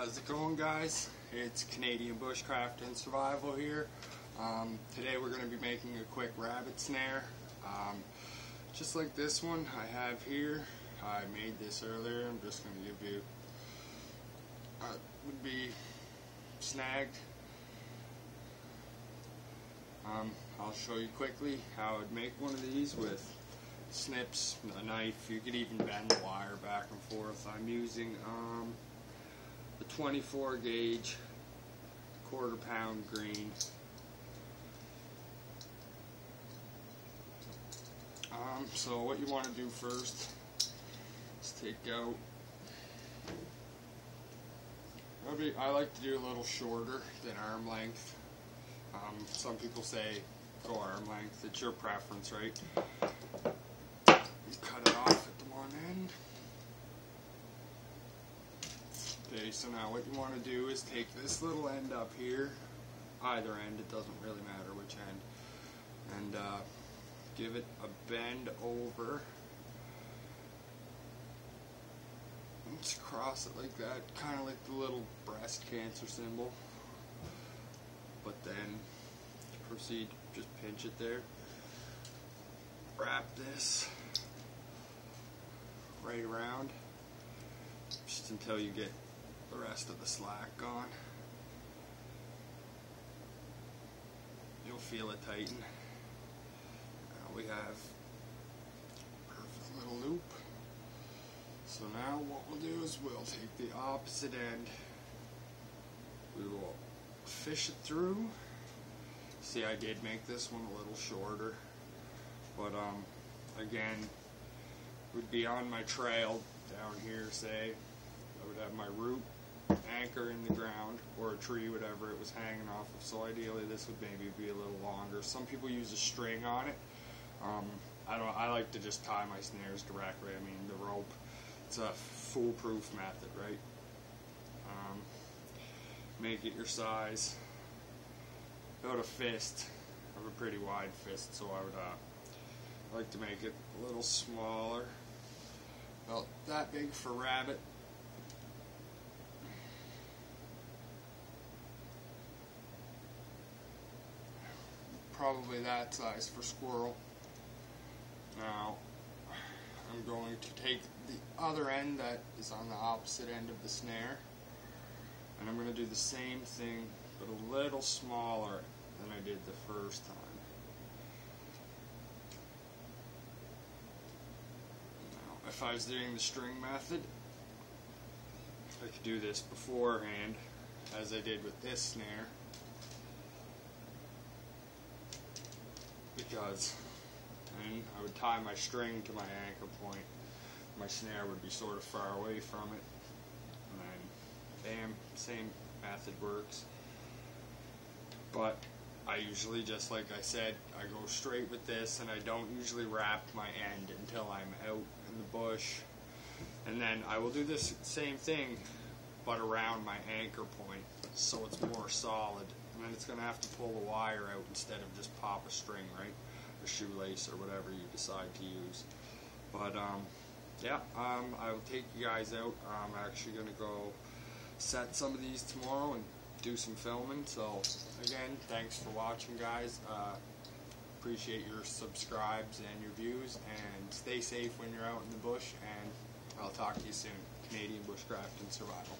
How's it going, guys? It's Canadian Bushcraft and Survival here. Today we're going to be making a quick rabbit snare. Just like this one I have here. I made this earlier. I'm just going to give you would be snagged. I'll show you quickly how I'd make one of these with snips, a knife. You could even bend the wire back and forth. I'm using the 24 gauge quarter-pound green. So what you want to do first is take out, I like to do a little shorter than arm length. Some people say go arm length, it's your preference, right? You cut it off at the one end. Okay, so now what you want to do is take this little end up here, either end, it doesn't really matter which end, and give it a bend over. Just cross it like that, kind of like the little breast cancer symbol. But then proceed, just pinch it there. Wrap this right around, just until you get the rest of the slack gone. You'll feel it tighten. Now we have a perfect little loop. So now what we'll do is we'll take the opposite end. We will fish it through. See, I did make this one a little shorter, but again, would be on my trail down here, say. I would have my root anchor in the ground, or a tree, whatever it was hanging off of, so ideally this would maybe be a little longer. Some people use a string on it. I like to just tie my snares directly. I mean, the rope, it's a foolproof method, right? Make it your size. About a fist. I have a pretty wide fist, so I would like to make it a little smaller. About that big for rabbit. Probably that size for squirrel. Now I'm going to take the other end that is on the opposite end of the snare, and I'm going to do the same thing but a little smaller than I did the first time. Now, if I was doing the string method, I could do this beforehand, as I did with this snare, because then I would tie my string to my anchor point. My snare would be sort of far away from it, and then bam, same method works. But I usually, just like I said, I go straight with this, and I don't usually wrap my end until I'm out in the bush. And then I will do this same thing, but around my anchor point, so it's more solid. And then it's going to have to pull the wire out instead of just pop a string, right? A shoelace or whatever you decide to use. But yeah, I will take you guys out. I'm actually going to go set some of these tomorrow and do some filming. So again, thanks for watching, guys. Appreciate your subscribes and your views, and stay safe when you're out in the bush, and I'll talk to you soon. Canadian Bushcraft and Survival.